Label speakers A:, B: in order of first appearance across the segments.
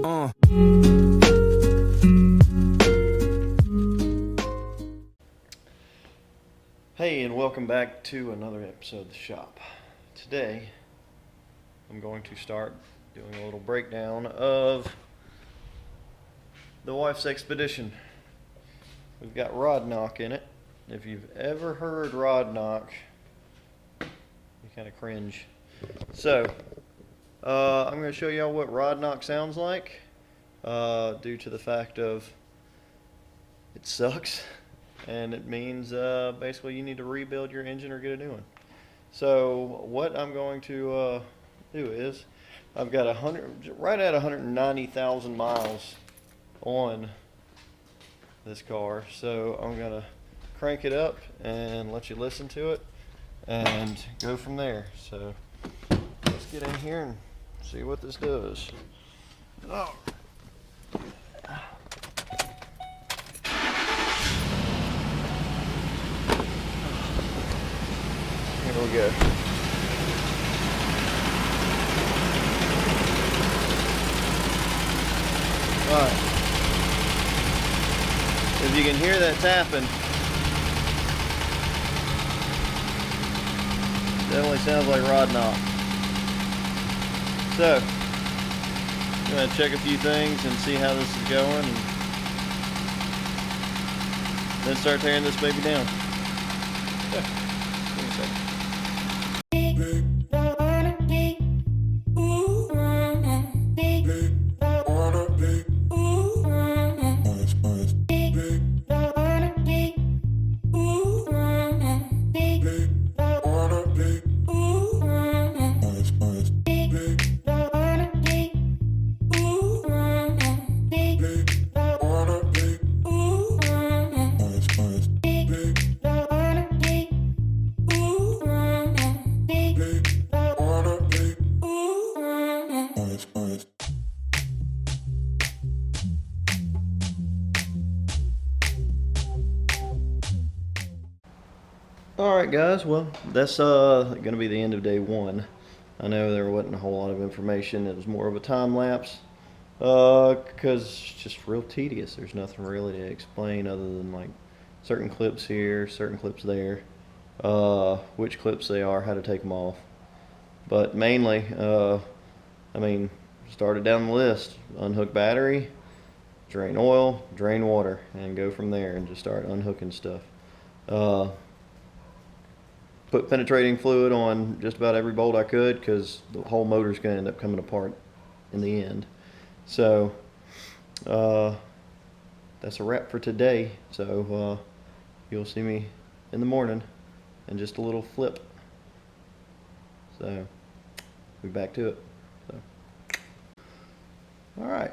A: Hey, and welcome back to another episode of The Shop. Today, I'm going to start doing a little breakdown of the wife's expedition. We've got rod knock in it. If you've ever heard rod knock, you kind of cringe. So, I'm going to show y'all what rod knock sounds like, due to the fact of it sucks. And it means basically you need to rebuild your engine or get a new one. So what I'm going to do is I've got right at 190,000 miles on this car. So I'm going to crank it up and let you listen to it and go from there. So let's get in here and see what this does. Oh. Here we go. Alright. If you can hear that tapping, definitely sounds like rod knock. So, I'm going to check a few things and see how this is going, and then start tearing this baby down. So, give me a second. Alright guys, well that's going to be the end of day one. I know there wasn't a whole lot of information. It was more of a time lapse because it's just real tedious. There's nothing really to explain other than like certain clips here, certain clips there, which clips they are, how to take them off. But mainly, I mean, started down the list: unhook battery, drain oil, drain water, and go from there and just start unhooking stuff. Put penetrating fluid on just about every bolt I could because the whole motor's going to end up coming apart in the end. So that's a wrap for today. So you'll see me in the morning and just a little flip. So we'll be back to it. So. Alright,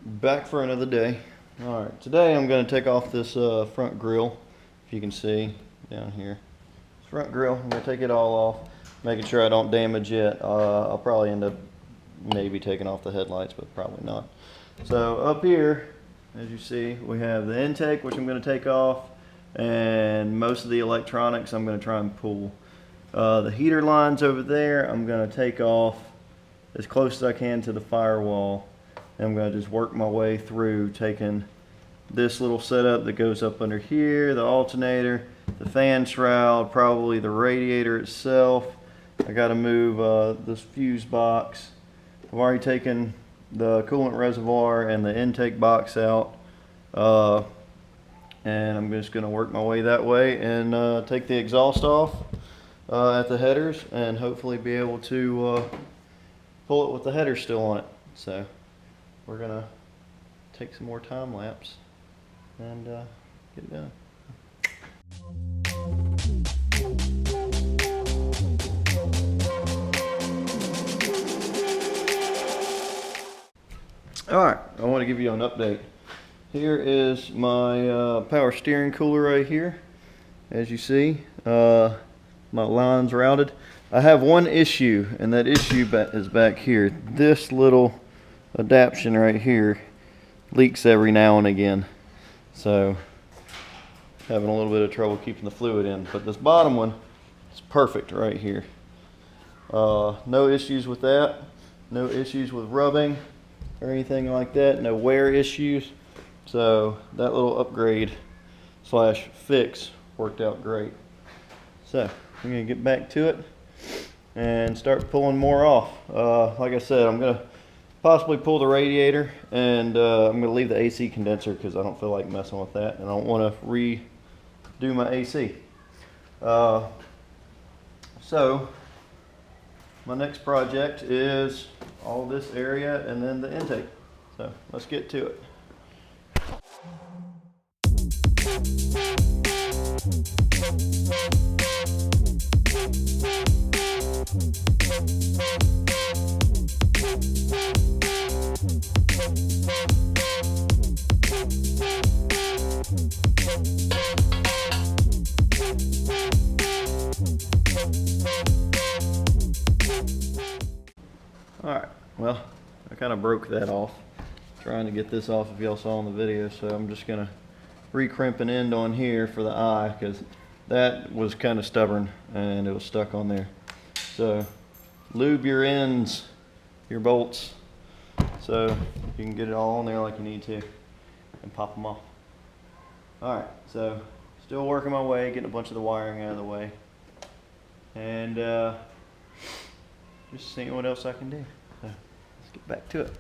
A: back for another day. Alright, today I'm going to take off this front grille, if you can see down here. Front grille, I'm going to take it all off, making sure I don't damage it. I'll probably end up maybe taking off the headlights, but probably not. So up here, as you see, we have the intake, which I'm going to take off, and most of the electronics I'm going to try and pull. The heater lines over there I'm going to take off as close as I can to the firewall. And I'm going to just work my way through taking this little setup that goes up under here, the alternator, the fan shroud, probably the radiator itself. I got to move this fuse box. I've already taken the coolant reservoir and the intake box out, and I'm just going to work my way that way and take the exhaust off at the headers and hopefully be able to pull it with the header still on it. So we're going to take some more time lapse and get it done. Alright, I want to give you an update. Here is my power steering cooler right here. As you see, my line's routed. I have one issue, and that issue is back here. This little adaptation right here leaks every now and again. So, having a little bit of trouble keeping the fluid in. But this bottom one is perfect right here. No issues with that. No issues with rubbing. or anything like that, no wear issues. So that little upgrade slash fix worked out great. So I'm gonna get back to it and start pulling more off. Like I said, I'm gonna possibly pull the radiator, and I'm gonna leave the AC condenser because I don't feel like messing with that, and I don't want to redo my AC. So my next project is all this area and then the intake. So let's get to it. Alright, well, I kind of broke that off trying to get this off if y'all saw in the video, so I'm just going to re-crimp an end on here for the eye because that was kind of stubborn and it was stuck on there. So lube your ends, your bolts, so you can get it all on there like you need to and pop them off. Alright, so still working my way, getting a bunch of the wiring out of the way, and just seeing what else I can do. So let's get back to it.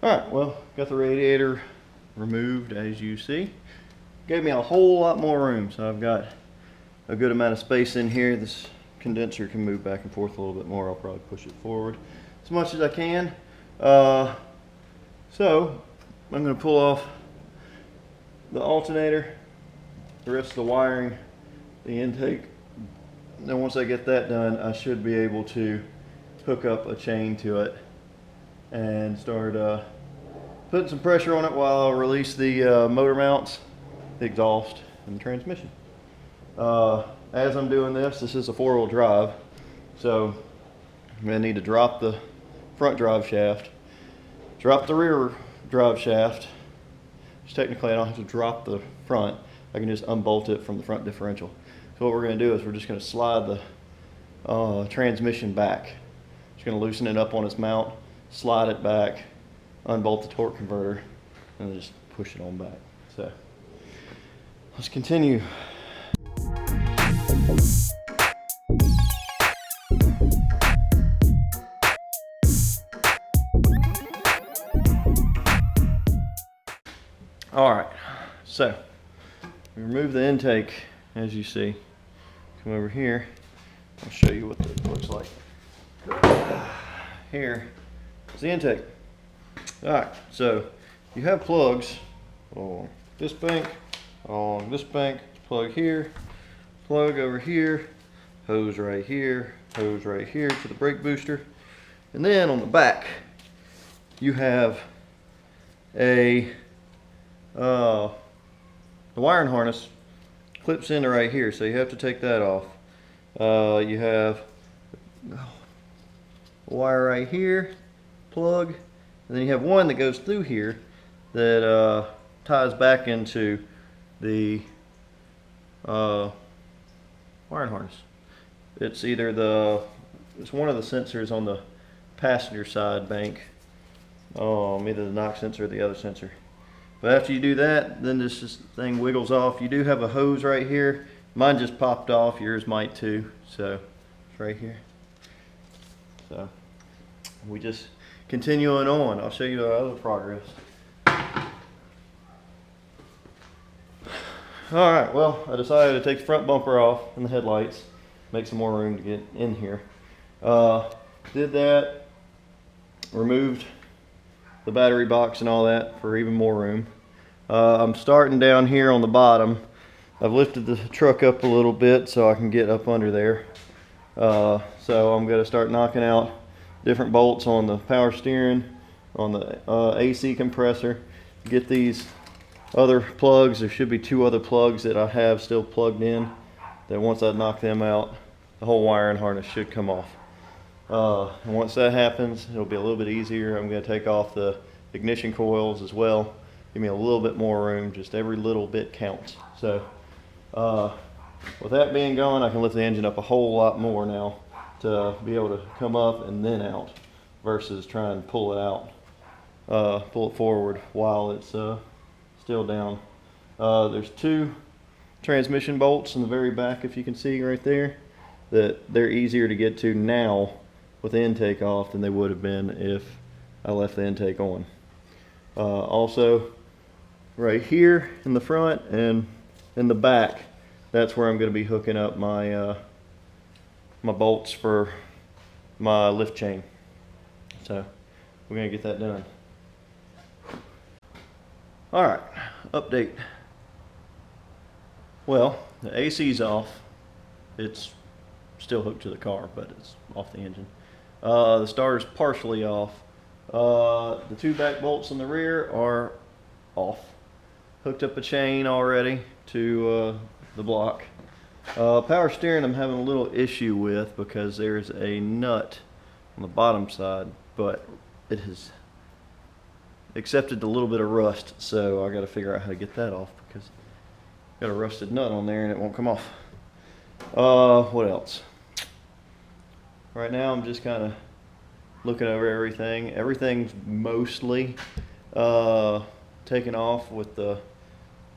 A: Alright, well, got the radiator removed as you see. Gave me a whole lot more room, so I've got a good amount of space in here. This condenser can move back and forth a little bit more. I'll probably push it forward as much as I can. So I'm going to pull off the alternator, the rest of the wiring, the intake. And then once I get that done, I should be able to hook up a chain to it and start putting some pressure on it while I release the motor mounts, the exhaust, and the transmission. As I'm doing this is a 4-wheel drive, so I'm going to need to drop the front drive shaft, drop the rear drive shaft. Which technically I don't have to drop the front, I can just unbolt it from the front differential. So what we're going to do is we're just going to slide the transmission back. Just going to loosen it up on its mount, slide it back, unbolt the torque converter, and then just push it on back. So let's continue. All right, so we remove the intake, as you see. Come over here, I'll show you what that looks like. Here is the intake. All right, so you have plugs on this bank, plug here, plug over here, hose right here to the brake booster. And then on the back, you have a the wiring harness clips into right here, so you have to take that off. You have a wire right here, plug, and then you have one that goes through here that ties back into the wiring harness. It's either it's one of the sensors on the passenger side bank, either the knock sensor or the other sensor. But after you do that, then this thing wiggles off. You do have a hose right here. Mine just popped off, yours might too. So it's right here. So we just continuing on. I'll show you our other progress. All right, well, I decided to take the front bumper off and the headlights, make some more room to get in here. Did that, removed the battery box and all that for even more room. I'm starting down here on the bottom. I've lifted the truck up a little bit so I can get up under there. So I'm going to start knocking out different bolts on the power steering, on the AC compressor, get these other plugs. There should be 2 other plugs that I have still plugged in, that once I knock them out, the whole wiring harness should come off. And once that happens, it'll be a little bit easier. I'm going to take off the ignition coils as well. Give me a little bit more room. Just every little bit counts. So with that being gone, I can lift the engine up a whole lot more now to be able to come up and then out, versus trying to pull it out, pull it forward while it's still down. There's 2 transmission bolts in the very back, if you can see right there, that they're easier to get to now with the intake off than they would have been if I left the intake on. Also right here in the front and in the back, that's where I'm going to be hooking up my my bolts for my lift chain. So we're going to get that done. Alright, update. Well, the AC's off. It's still hooked to the car, but it's off the engine. The starter's partially off. The 2 back bolts in the rear are off. Hooked up a chain already to the block. Power steering I'm having a little issue with because there's a nut on the bottom side, but it has accepted a little bit of rust, so I got to figure out how to get that off because I've got a rusted nut on there and it won't come off. What else? Right now I'm just kind of looking over everything. Everything's mostly taken off, with the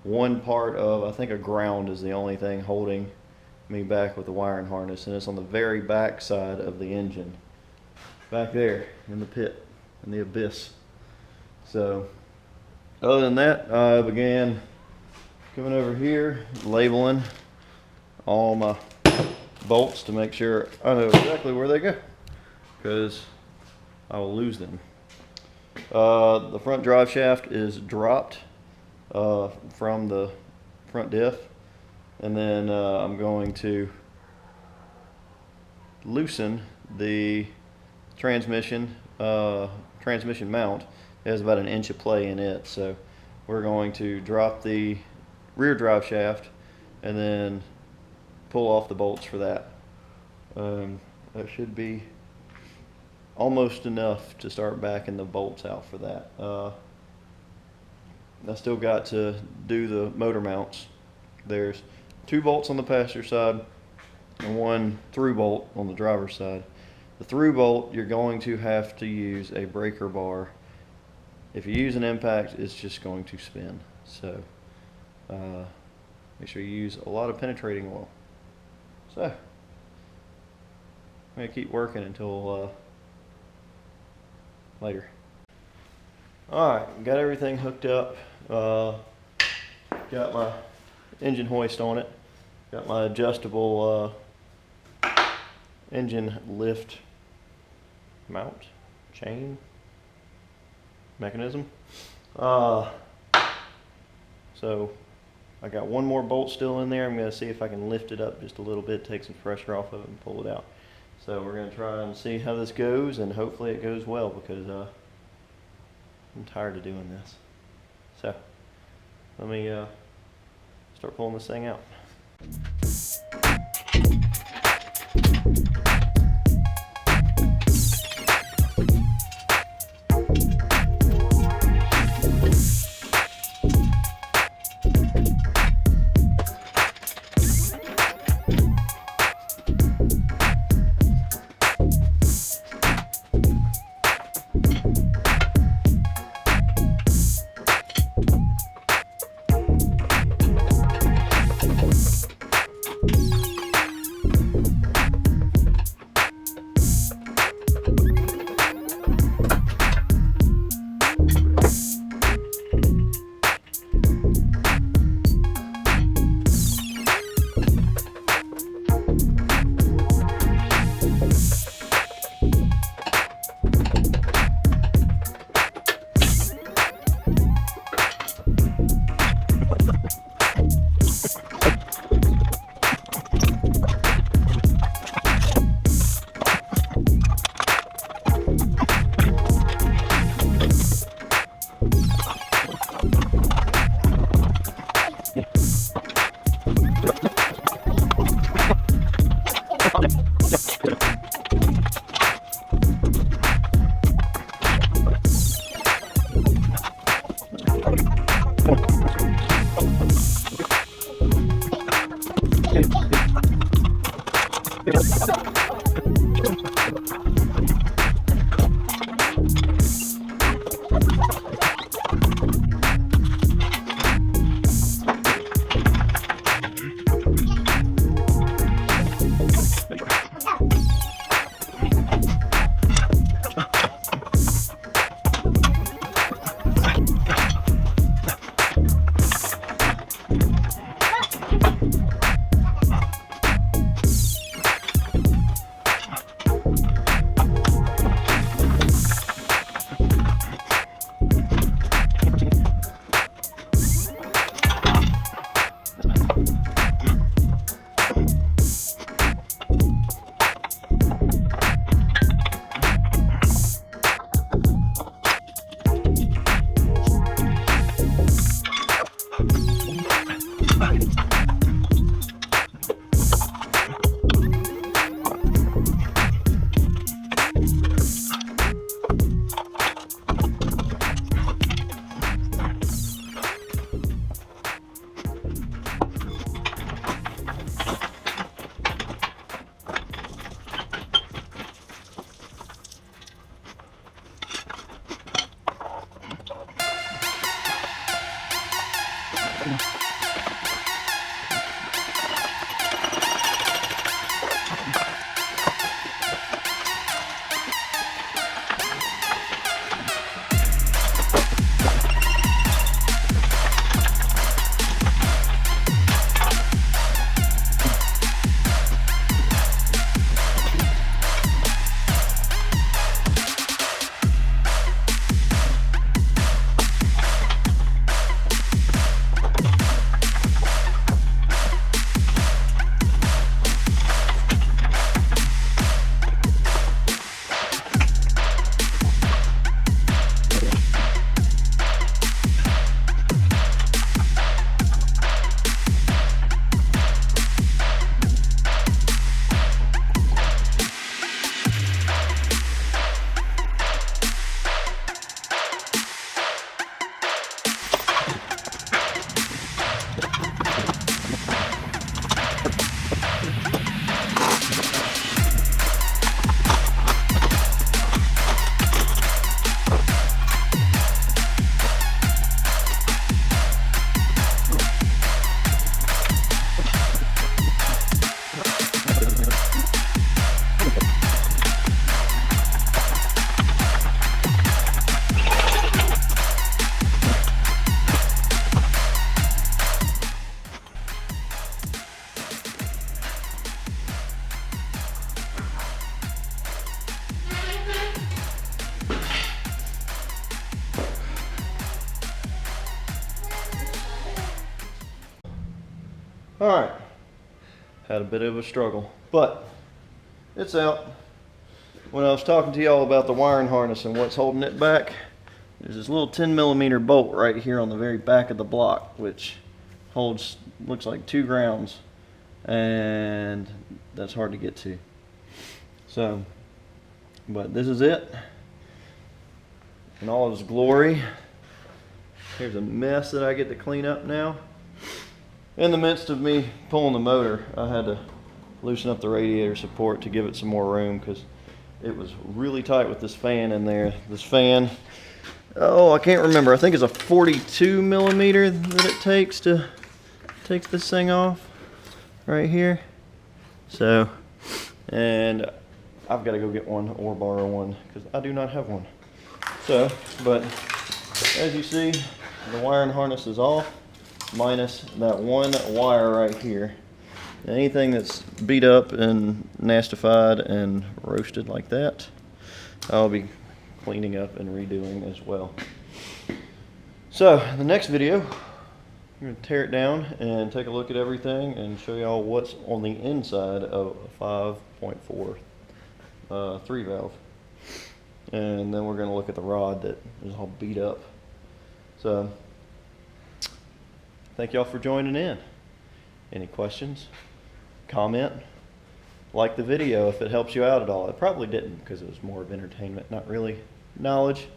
A: one part of, I think a ground is the only thing holding me back with the wiring harness, and it's on the very back side of the engine, back there in the pit, in the abyss. So other than that, I began coming over here, labeling all my bolts to make sure I know exactly where they go, because I will lose them. The front drive shaft is dropped from the front diff, and then I'm going to loosen the transmission mount. It has about 1 inch of play in it, so we're going to drop the rear drive shaft and then pull off the bolts for that. That should be almost enough to start backing the bolts out for that. I still got to do the motor mounts. There's 2 bolts on the passenger side and 1 through bolt on the driver's side. The through bolt, you're going to have to use a breaker bar. If you use an impact, it's just going to spin. So make sure you use a lot of penetrating oil. So I'm going to keep working until later. Alright, got everything hooked up. Got my engine hoist on it. Got my adjustable engine lift mount chain mechanism. So I got 1 more bolt still in there. I'm going to see if I can lift it up just a little bit, take some pressure off of it and pull it out. So we're going to try and see how this goes, and hopefully it goes well, because I'm tired of doing this. So let me start pulling this thing out. Alright, had a bit of a struggle, but it's out. When I was talking to y'all about the wiring harness and what's holding it back, there's this little 10mm bolt right here on the very back of the block, which holds, looks like 2 grounds, and that's hard to get to. So, but this is it in all its glory. Here's a mess that I get to clean up now. In the midst of me pulling the motor, I had to loosen up the radiator support to give it some more room because it was really tight with this fan in there. This fan, oh, I can't remember. I think it's a 42mm that it takes to take this thing off right here. So, and I've got to go get one or borrow one because I do not have one. So, but as you see, the wiring harness is off, minus that one wire right here. Anything that's beat up and nastified and roasted like that, I'll be cleaning up and redoing as well. So the next video, I'm going to tear it down and take a look at everything and show y'all what's on the inside of a 5.4 3 valve. And then we're going to look at the rod that is all beat up. So thank y'all for joining in. Any questions? Comment, like the video if it helps you out at all. It probably didn't because it was more of entertainment, not really knowledge.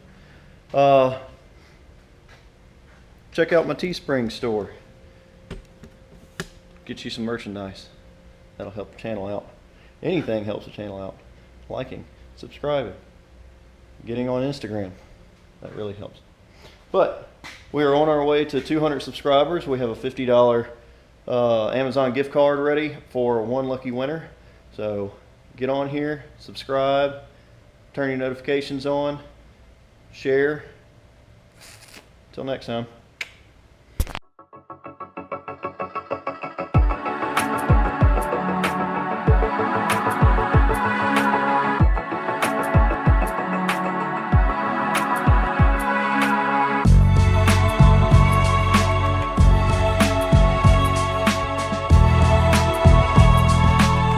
A: Check out my Teespring store. Get you some merchandise. That'll help the channel out. Anything helps the channel out. Liking, subscribing, getting on Instagram. That really helps. But we are on our way to 200 subscribers. We have a $50 Amazon gift card ready for one lucky winner. So get on here, subscribe, turn your notifications on, share. Till next time.